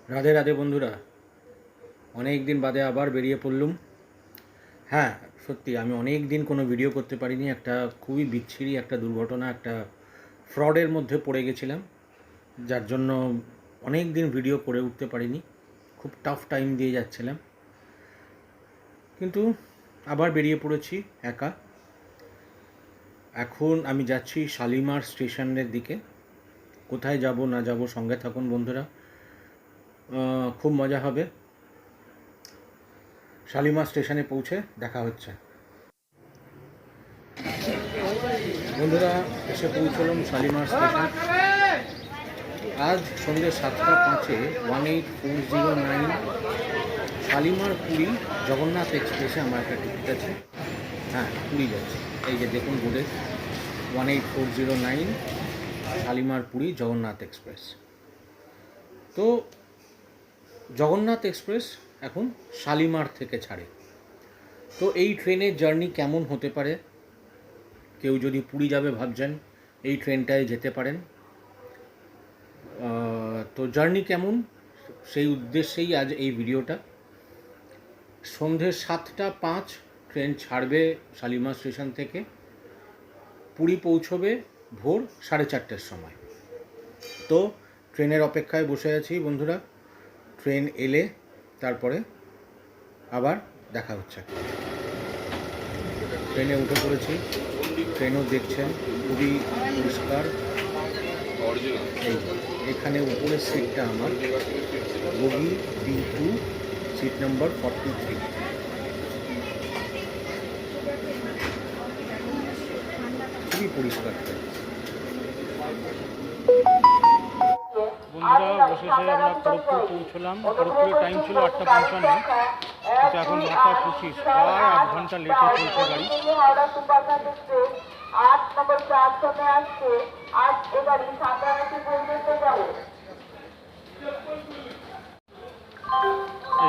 রাধে রাধে বন্ধুরা, অনেক দিন বাদে আবার বেরিয়ে পড়লুম। হ্যাঁ, সত্যি আমি অনেক দিন কোনো ভিডিও করতে পারিনি। একটা খুবই বিচ্ছিরি একটা দুর্ঘটনা, একটা ফ্রডের মধ্যে পড়ে গেছিলাম, যার জন্য অনেক দিন ভিডিও করে উঠতে পারিনি। খুব টাফ টাইম দিয়ে যাচ্ছিলাম, কিন্তু আবার বেরিয়ে পড়েছি একা। এখন আমি যাচ্ছি শালিমার স্টেশনের দিকে। কোথায় যাব না যাব সঙ্গে থাকুন বন্ধুরা, খুব মজা হবে। শালিমার স্টেশনে পৌঁছে দেখা হচ্ছে। বন্ধুরা, এসে পৌঁছলাম শালিমার স্টেশন। আজ সন্ধ্যে 7টা 5-এ 18409 শালিমার পুরী জগন্নাথ এক্সপ্রেসে আমার একটা টিকিট আছে। হ্যাঁ, পুরী যাচ্ছে। এই যে দেখুন বোর্ডে 18409 শালিমার পুরী জগন্নাথ এক্সপ্রেস। তো জগন্নাথ এক্সপ্রেস এখন শালিমার থেকে ছাড়ে। তো এই ট্রেনের জার্নি কেমন হতে পারে, কেউ যদি পুরী যাবে ভাবছেন এই ট্রেনটায় যেতে পারেন। তো জার্নি কেমন সেই উদ্দেশ্যেই আজ এই ভিডিওটা। সন্ধে 7টা 5 ট্রেন ছাড়বে শালিমার স্টেশন থেকে, পুরী পৌঁছবে ভোর 4:30-এর সময়। তো ট্রেনের অপেক্ষায় বসে আছি বন্ধুরা। ট্রেন এলে তারপরে আবার দেখা হচ্ছে। ট্রেনে উঠে পড়েছি, ট্রেনও দেখছেন খুবই পরিষ্কার। এই এখানে উপরের সিটটা আমার, বগি B2, সিট নম্বর 43। খুবই পরিষ্কার ট্রেন। বন্ধুরা, অবশেষে আমরা খড়গপুর পৌঁছলাম। খড়গপুরের টাইম ছিল 8:55, কিন্তু এখন 9:25, প্রায় 8 ঘন্টা লেটে চলছে গাড়ি।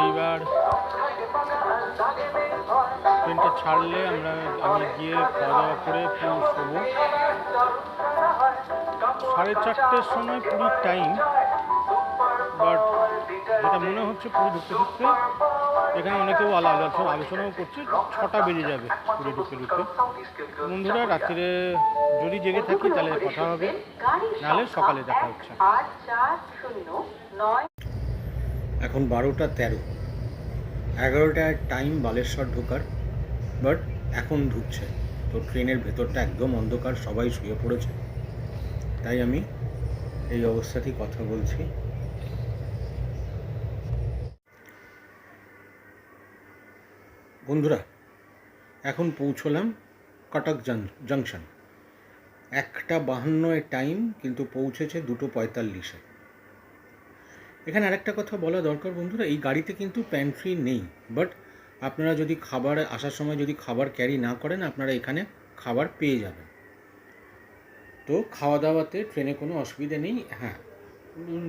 এইবার ট্রেনটা ছাড়লে আমি গিয়ে খাওয়া দাওয়া করে শোবো। 4:30-এর সময় পুরীর টাইম, বাট যেটা মনে হচ্ছে পুরী ঢুকতে ঢুকতে এখানে অনেকেও আলোচনাও করছে 6টা বেজে যাবে পুরী ঢুকতে ঢুকতে। বন্ধুরা, রাত্রিরে যদি জেগে থাকি তাহলে কথা হবে, নাহলে সকালে দেখা হচ্ছে। এখন 12টা 13, 11টায় টাইম বালেশ্বর ঢোকার, বাট এখন ঢুকছে। তো ট্রেনের ভেতরটা একদম অন্ধকার, সবাই শুয়ে পড়েছে, তাই আমি এই অবস্থাতেই কথা বলছি। বন্ধুরা, এখন পৌঁছলাম কটক জংশন। 1:52 টাইম, কিন্তু পৌঁছেছে 2:45-এ। এখানে আরেকটা কথা বলা দরকার বন্ধুরা, এই গাড়িতে কিন্তু প্যান্ট্রি নেই, বাট আপনারা যদি খাবার আসার সময় যদি খাবার ক্যারি না করেন, আপনারা এখানে খাবার পেয়ে যাবেন। তো খাওয়া দাওয়াতে ট্রেনে কোনো অসুবিধে নেই। হ্যাঁ,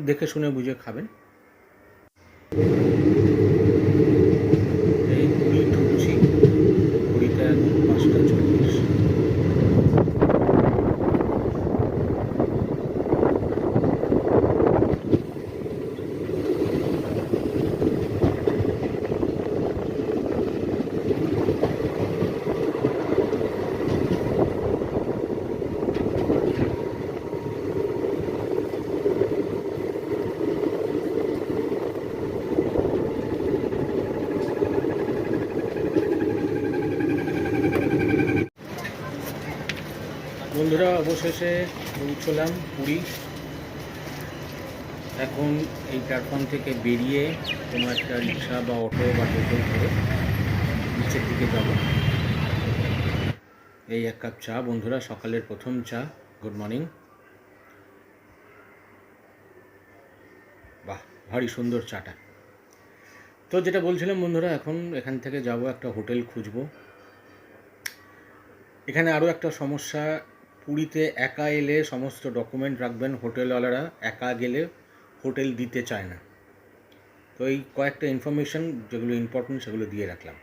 দেখে শুনে বুঝে খাবেন। এই পুরী ঢুকছি, পুরীতে এখন 5:40। বন্ধুরা, অবশেষে পৌঁছলাম পুরী। এখন এই প্ল্যাটফর্ম থেকে বেরিয়ে কোনো একটা রিক্সা বা অটো বা টোটো ধরে নিচের দিকে যাব। এই 1 কাপ চা বন্ধুরা, সকালের প্রথম চা। Good morning. বাহ, ভারী সুন্দর চাটা। তো যেটা বলছিলাম বন্ধুরা, এখন এখান থেকে যাব একটা হোটেল খুঁজব। এখানে আরও একটা সমস্যা, পুরীতে একা এলে সমস্ত ডকুমেন্ট রাখবেন, হোটেলওয়ালারা একা গেলে হোটেল দিতে চায় না। তো এই কয়েকটা ইনফরমেশন যেগুলো ইম্পর্টেন্ট সেগুলো দিয়ে রাখলাম।